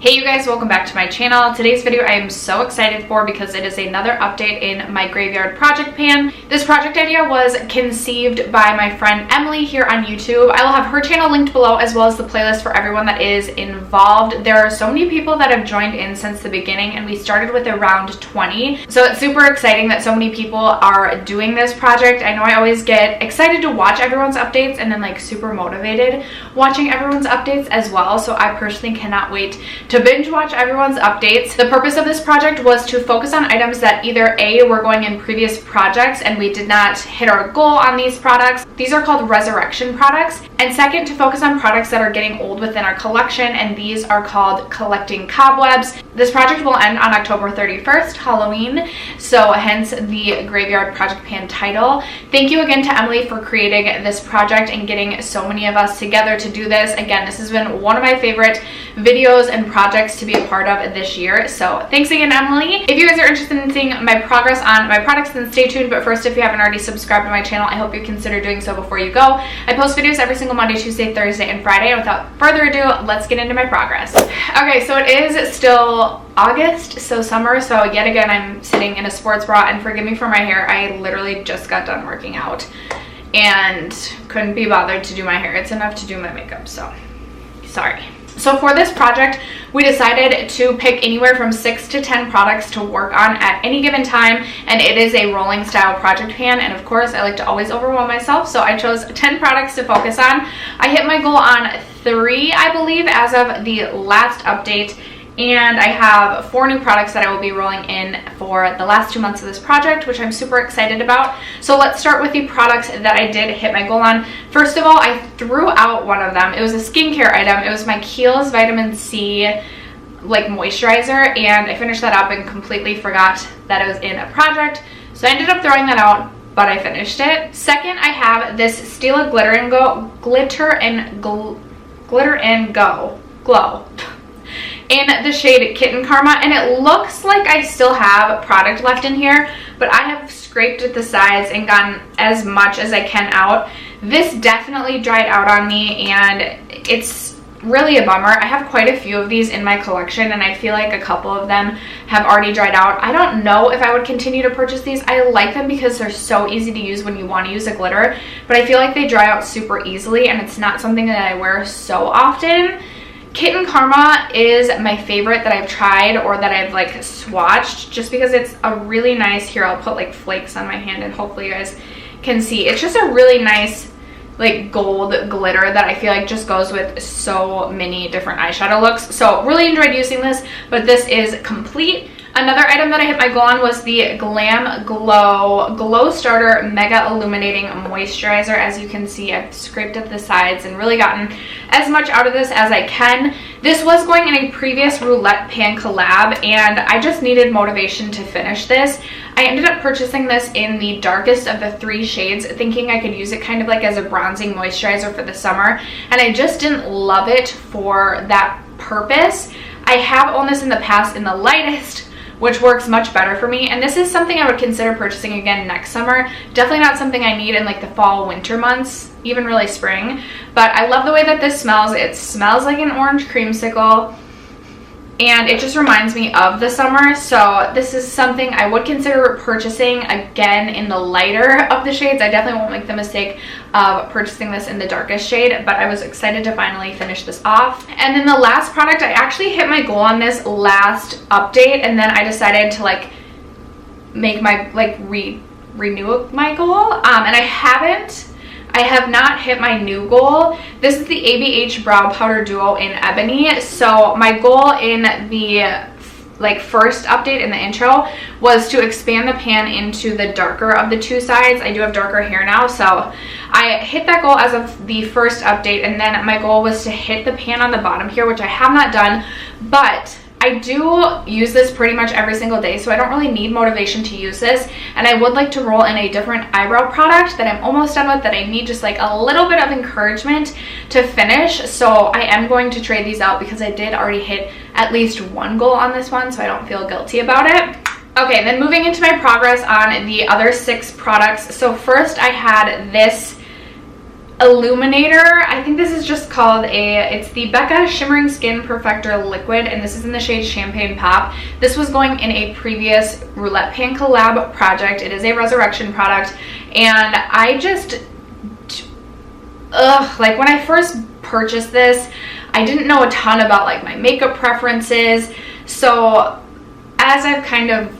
Hey you guys, welcome back to my channel. Today's video I am so excited for because it is another update in my graveyard project pan. This project idea was conceived by my friend Emily here on YouTube. I will have her channel linked below as well as the playlist for everyone that is involved. There are so many people that have joined in since the beginning and we started with around 20. So it's super exciting that so many people are doing this project. I know I always get excited to watch everyone's updates and then like super motivated watching everyone's updates as well. So I personally cannot wait to binge watch everyone's updates. The purpose of this project was to focus on items that either A, were going in previous projects and we did not hit our goal on these products. These are called resurrection products. And second, to focus on products that are getting old within our collection, and these are called collecting cobwebs. This project will end on October 31st, Halloween, so hence the Graveyard Project Pan title. Thank you again to Emily for creating this project and getting so many of us together to do this. Again, this has been one of my favorite videos and projects to be a part of this year, so thanks again, Emily. If you guys are interested in seeing my progress on my products, then stay tuned. But first, if you haven't already subscribed to my channel, I hope you consider doing so before you go. I post videos every single Monday, Tuesday, Thursday, and Friday. And without further ado, let's get into my progress. Okay, so it is still August, so summer, so yet again I'm sitting in a sports bra, and forgive me for my hair. I literally just got done working out and couldn't be bothered to do my hair. It's enough to do my makeup, so sorry. So for this project, we decided to pick anywhere from 6 to 10 products to work on at any given time, and it is a rolling style project pan, and of course I like to always overwhelm myself, so I chose 10 products to focus on. I hit my goal on 3, I believe, as of the last update, and I have 4 new products that I will be rolling in for the last 2 months of this project, which I'm super excited about. So let's start with the products that I did hit my goal on. First of all, I threw out one of them. It was a skincare item. It was my Kiehl's Vitamin C like moisturizer, and I finished that up and completely forgot that it was in a project. So I ended up throwing that out, but I finished it. Second, I have this Stila Glitter and Go Glow in the shade Kitten Karma, and it looks like I still have product left in here, but I have scraped at the sides and gotten as much as I can out. This definitely dried out on me, and it's really a bummer. I have quite a few of these in my collection, and I feel like a couple of them have already dried out. I don't know if I would continue to purchase these. I like them because they're so easy to use when you want to use a glitter, but I feel like they dry out super easily, and it's not something that I wear so often. Kitten Karma is my favorite that I've tried or that I've like swatched, just because it's a really nice, here I'll put like flakes on my hand and hopefully you guys can see. It's just a really nice like gold glitter that I feel like just goes with so many different eyeshadow looks. So really enjoyed using this, but this is complete. Another item that I hit my goal on was the Glam Glow Starter Mega Illuminating Moisturizer. As you can see, I've scraped at the sides and really gotten as much out of this as I can. This was going in a previous Roulette Pan collab, and I just needed motivation to finish this. I ended up purchasing this in the darkest of the 3 shades, thinking I could use it kind of like as a bronzing moisturizer for the summer, and I just didn't love it for that purpose. I have owned this in the past in the lightest, which works much better for me, and this is something I would consider purchasing again next summer. Definitely not something I need in like the fall, winter months, even really spring, but I love the way that this smells. It smells like an orange creamsicle, and it just reminds me of the summer, so this is something I would consider purchasing again in the lighter of the shades. I definitely won't make the mistake of purchasing this in the darkest shade, but I was excited to finally finish this off. And then the last product, I actually hit my goal on this last update, and then I decided to like make my like renew my goal, and I have not hit my new goal. This is the ABH Brow Powder Duo in Ebony. So my goal in the like first update in the intro was to expand the pan into the darker of the 2 sides. I do have darker hair now, so I hit that goal as of the first update, and then my goal was to hit the pan on the bottom here, which I have not done, but I do use this pretty much every single day, so I don't really need motivation to use this. And I would like to roll in a different eyebrow product that I'm almost done with, that I need just like a little bit of encouragement to finish. So I am going to trade these out because I did already hit at least 1 goal on this one, so I don't feel guilty about it. Okay, then moving into my progress on the other 6 products. So first I had this illuminator. I think this is just called it's the Becca Shimmering Skin Perfector Liquid, and this is in the shade Champagne Pop. This was going in a previous Roulette Pan collab project. It is a Resurrection product, and I just, like when I first purchased this, I didn't know a ton about like my makeup preferences. So as I've kind of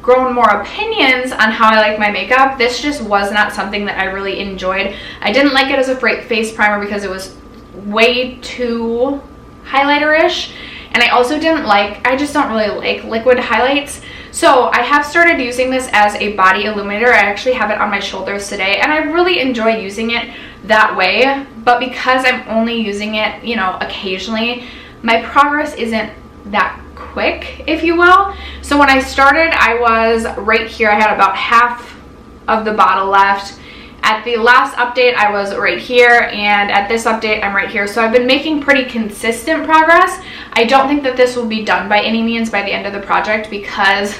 grown more opinions on how I like my makeup, this just was not something that I really enjoyed. I didn't like it as a face primer because it was way too highlighter-ish, and I also didn't like, I just don't really like liquid highlights. So I have started using this as a body illuminator. I actually have it on my shoulders today, and I really enjoy using it that way. But because I'm only using it, you know, occasionally, my progress isn't that quick, if you will. So when I started, I was right here. I had about half of the bottle left. At the last update, I was right here, and at this update, I'm right here. So I've been making pretty consistent progress. I don't think that this will be done by any means by the end of the project, because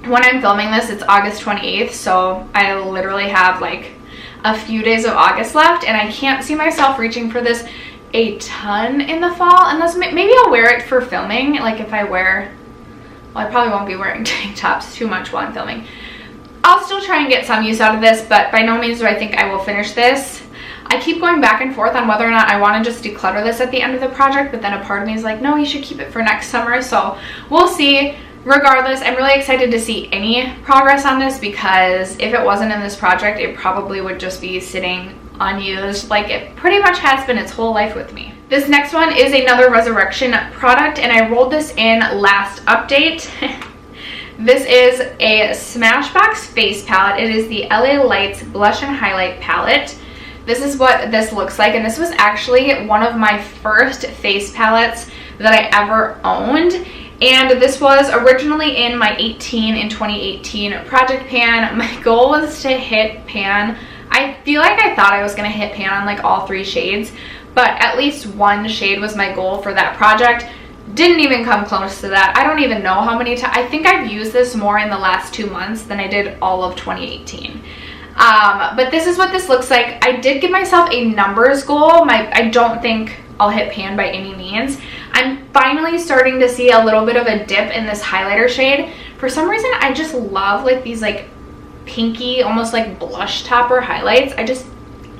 when I'm filming this, it's August 28th, so I literally have like a few days of August left, and I can't see myself reaching for this a ton in the fall, unless maybe I'll wear it for filming. Like if I wear, well, I probably won't be wearing tank tops too much while I'm filming. I'll still try and get some use out of this, but by no means do I think I will finish this. I keep going back and forth on whether or not I want to just declutter this at the end of the project, but then a part of me is like, no, you should keep it for next summer. So we'll see. Regardless, I'm really excited to see any progress on this, because if it wasn't in this project, it probably would just be sitting unused like it pretty much has been its whole life with me. This next one is another Resurrection product, and I rolled this in last update. This is a Smashbox face palette. It is the LA Lights Blush and Highlight palette. This is what this looks like, and this was actually one of my first face palettes that I ever owned. And this was originally in my 2018 project pan. My goal was to hit pan. I feel like I thought I was gonna hit pan on like all 3 shades, but at least one shade was my goal for that project. Didn't even come close to that. I don't even know how many times. I think I've used this more in the last 2 months than I did all of 2018. But this is what this looks like. I did give myself a numbers goal. I don't think I'll hit pan by any means. I'm finally starting to see a little bit of a dip in this highlighter shade. For some reason, I just love like these like pinky, almost like blush topper highlights. I just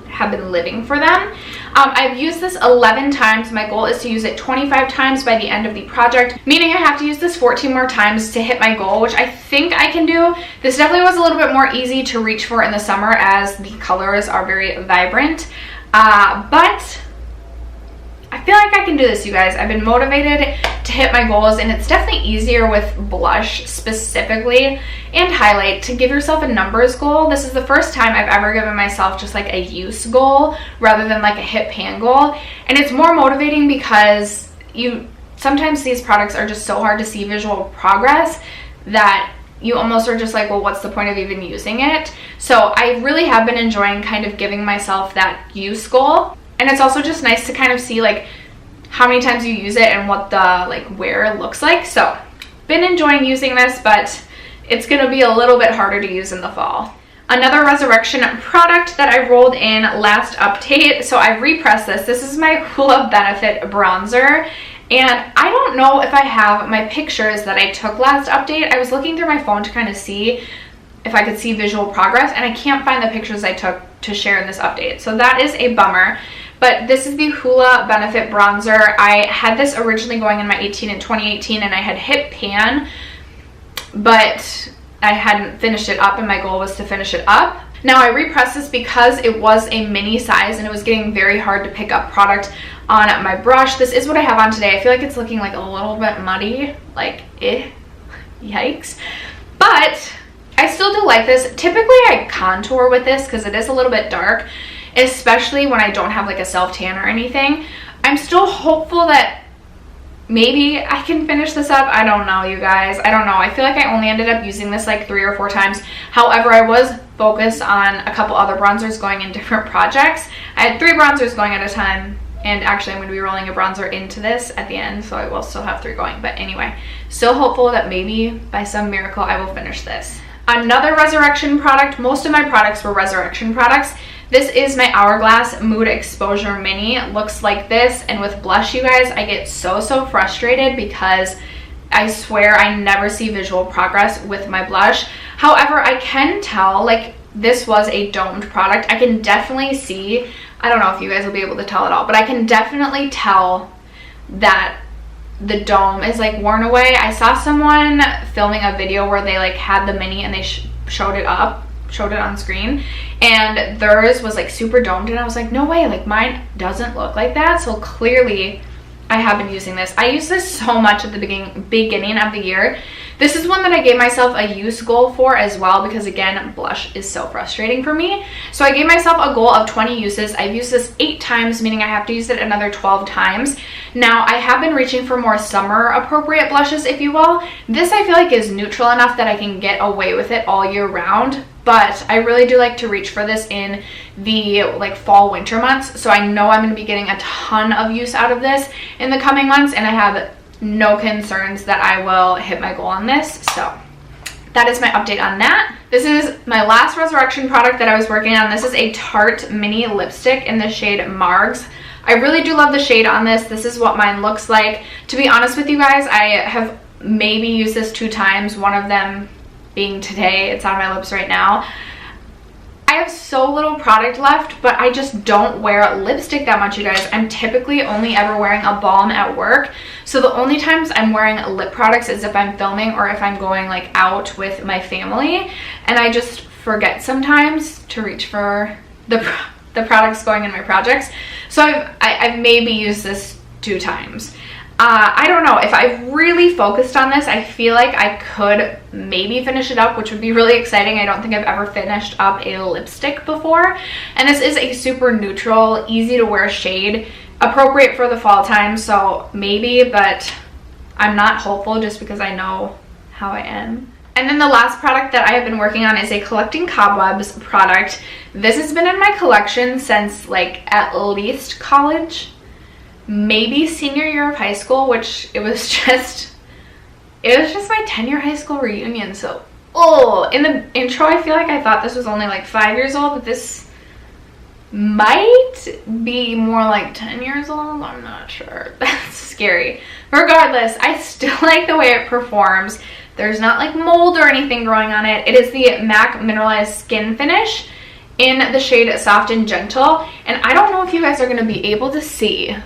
have been living for them. I've used this 11 times. My goal is to use it 25 times by the end of the project, meaning I have to use this 14 more times to hit my goal, which I think I can do. This definitely was a little bit more easy to reach for in the summer, as the colors are very vibrant. But I feel like I can do this, you guys. I've been motivated to hit my goals, and it's definitely easier with blush specifically and highlight to give yourself a numbers goal. This is the first time I've ever given myself just like a use goal rather than like a hit pan goal. And it's more motivating because sometimes these products are just so hard to see visual progress that you almost are just like, well, what's the point of even using it? So I really have been enjoying kind of giving myself that use goal. And it's also just nice to kind of see like how many times you use it and what the like wear looks like. So been enjoying using this, but it's going to be a little bit harder to use in the fall. Another Resurrection product that I rolled in last update. So I repressed this. This is my Hoola Benefit bronzer. And I don't know if I have my pictures that I took last update. I was looking through my phone to kind of see if I could see visual progress, and I can't find the pictures I took to share in this update. So that is a bummer. But this is the Hoola Benefit bronzer. I had this originally going in my 2018, and I had hit pan, but I hadn't finished it up, and my goal was to finish it up. Now I repressed this because it was a mini size, and it was getting very hard to pick up product on my brush. This is what I have on today. I feel like it's looking like a little bit muddy, like yikes. But I still do like this. Typically I contour with this because it is a little bit dark, especially when I don't have like a self-tan or anything. I'm still hopeful that maybe I can finish this up. I don't know, you guys. I don't know. I feel like I only ended up using this like 3 or 4 times. However, I was focused on a couple other bronzers going in different projects. I had 3 bronzers going at a time, and actually I'm going to be rolling a bronzer into this at the end, so I will still have 3 going. But anyway, still hopeful that maybe by some miracle I will finish this. Another Resurrection product. Most of my products were Resurrection products. This is my Hourglass Mood Exposure Mini. It looks like this, and with blush, you guys, I get so frustrated because I swear I never see visual progress with my blush. However, I can tell, like, this was a domed product. I can definitely see, I don't know if you guys will be able to tell at all, but I can definitely tell that the dome is like worn away. I saw someone filming a video where they like had the mini and they showed it on screen, and theirs was like super domed, and I was like, no way, like mine doesn't look like that. So clearly I have been using this. I use this so much at the beginning of the year. This is one that I gave myself a use goal for as well, because again, blush is so frustrating for me. So I gave myself a goal of 20 uses. I've used this 8 times, meaning I have to use it another 12 times. Now, I have been reaching for more summer appropriate blushes, if you will. This I feel like is neutral enough that I can get away with it all year round, but I really do like to reach for this in the like fall winter months. So I know I'm going to be getting a ton of use out of this in the coming months, and I have no concerns that I will hit my goal on this. So that is my update on that. This is my last Resurrection product that I was working on. This is a Tarte mini lipstick in the shade Margs. I really do love the shade on this. This is what mine looks like. To be honest with you guys, I have maybe used this 2 times, one of them being today. It's on my lips right now. I have so little product left, but I just don't wear lipstick that much, you guys. I'm typically only ever wearing a balm at work. So the only times I'm wearing lip products is if I'm filming or if I'm going like out with my family. And I just forget sometimes to reach for the products going in my projects. So I've maybe used this 2 times. I don't know, if I really focused on this, I feel like I could maybe finish it up, which would be really exciting. I don't think I've ever finished up a lipstick before. And this is a super neutral, easy to wear shade, appropriate for the fall time, so maybe, but I'm not hopeful just because I know how I am. And then the last product that I have been working on is a Collecting Cobwebs product. This has been in my collection since like at least college, maybe senior year of high school, which it was just my 10-year high school reunion. So, in the intro, I feel like I thought this was only like 5 years old, but this might be more like 10 years old. I'm not sure. That's scary. Regardless, I still like the way it performs. There's not like mold or anything growing on it. It is the MAC Mineralize Skinfinish in the shade Soft and Gentle. And I don't know if you guys are going to be able to see,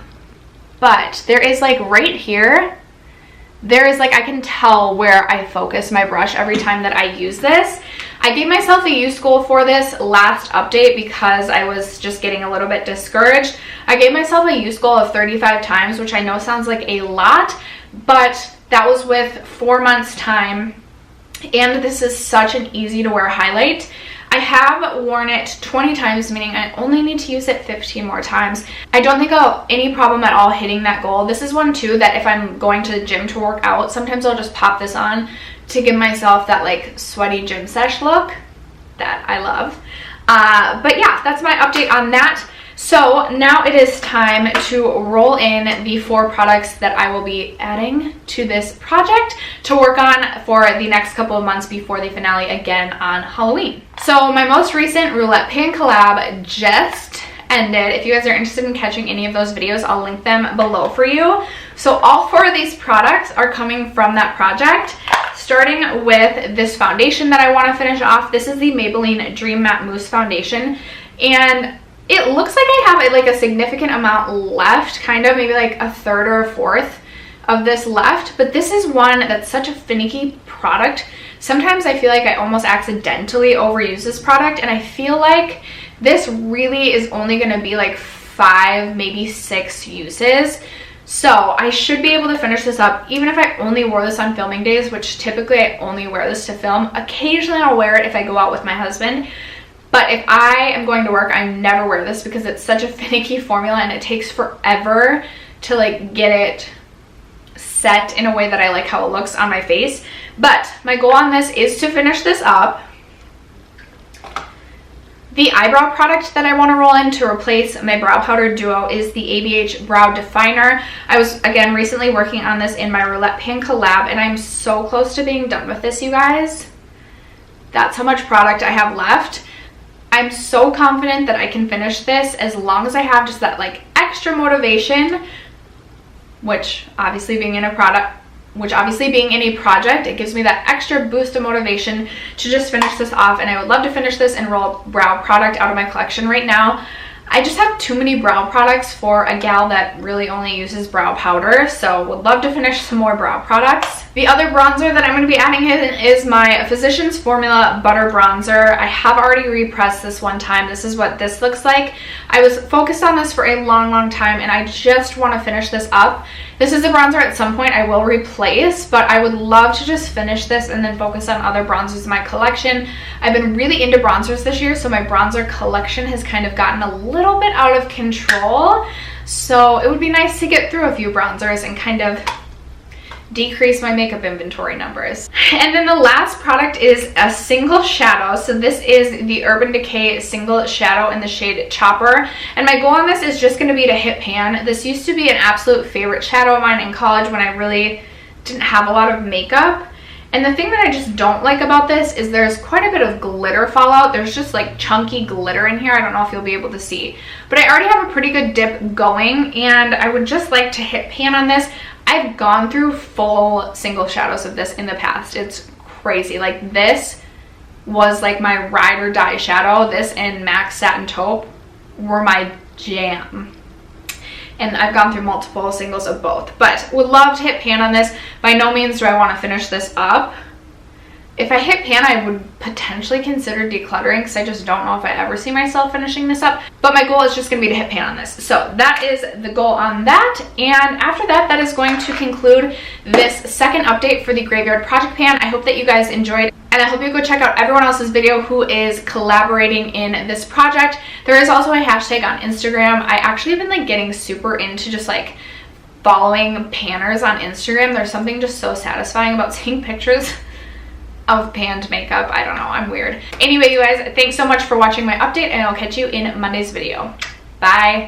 but there is like right here, there is like, I can tell where I focus my brush every time that I use this. I gave myself a use goal for this last update because I was just getting a little bit discouraged. I gave myself a use goal of 35 times, which I know sounds like a lot, but that was with 4 months time. And this is such an easy to wear highlight. I have worn it 20 times, meaning I only need to use it 15 more times. I don't think I'll have any problem at all hitting that goal. This is one too that if I'm going to the gym to work out, sometimes I'll just pop this on to give myself that like sweaty gym sesh look that I love. But yeah, that's my update on that. So now it is time to roll in the 4 products that I will be adding to this project to work on for the next couple of months before the finale again on Halloween. So my most recent Roulette Pan collab just ended. If you guys are interested in catching any of those videos, I'll link them below for you. So all 4 of these products are coming from that project, starting with this foundation that I want to finish off. This is the Maybelline Dream Matte Mousse Foundation, and it looks like I have like a significant amount left, kind of maybe like a third or a fourth of this left, but this is one that's such a finicky product. Sometimes I feel like I almost accidentally overuse this product, and I feel like this really is only going to be like 5, maybe 6 uses. So I should be able to finish this up even if I only wore this on filming days, which typically I only wear this to film. Occasionally I'll wear it if I go out with my husband. But if I am going to work, I never wear this because it's such a finicky formula and it takes forever to like get it set in a way that I like how it looks on my face. But my goal on this is to finish this up. The eyebrow product that I want to roll in to replace my brow powder duo is the ABH Brow Definer. I was, again, recently working on this in my Roulette Pan collab, and I'm so close to being done with this, you guys. That's how much product I have left. I'm so confident that I can finish this as long as I have just that like extra motivation, which obviously being in a project, it gives me that extra boost of motivation to just finish this off. And I would love to finish this and roll brow product out of my collection. Right now, I just have too many brow products for a gal that really only uses brow powder, so would love to finish some more brow products. The other bronzer that I'm going to be adding in is my Physicians Formula Butter Bronzer. I have already repressed this one time. This is what this looks like. I was focused on this for a long time, and I just want to finish this up. This is a bronzer at some point I will replace, but I would love to just finish this and then focus on other bronzers in my collection. I've been really into bronzers this year, so my bronzer collection has kind of gotten a little bit out of control. So it would be nice to get through a few bronzers and kind of decrease my makeup inventory numbers. And then the last product is a single shadow. So this is the Urban Decay single shadow in the shade Chopper, and my goal on this is just going to be to hit pan. This used to be an absolute favorite shadow of mine in college when I really didn't have a lot of makeup. And the thing that I just don't like about this is there's quite a bit of glitter fallout. There's just like chunky glitter in here. I don't know if you'll be able to see, but I already have a pretty good dip going, and I would just like to hit pan on this. I've gone through full single shadows of this in the past. It's crazy. Like, this was like my ride or die shadow. This and MAC Satin Taupe were my jam. And I've gone through multiple singles of both, but would love to hit pan on this. By no means do I want to finish this up. If I hit pan, I would potentially consider decluttering, because I just don't know if I ever see myself finishing this up. But my goal is just going to be to hit pan on this. So that is the goal on that. And after that, that is going to conclude this second update for the Graveyard Project Pan. I hope that you guys enjoyed, and I hope you go check out everyone else's video who is collaborating in this project. There is also a hashtag on Instagram. I actually have been like getting super into just like following panners on Instagram. There's something just so satisfying about seeing pictures of panned makeup. I don't know, I'm weird. Anyway, you guys, thanks so much for watching my update, and I'll catch you in Monday's video. Bye.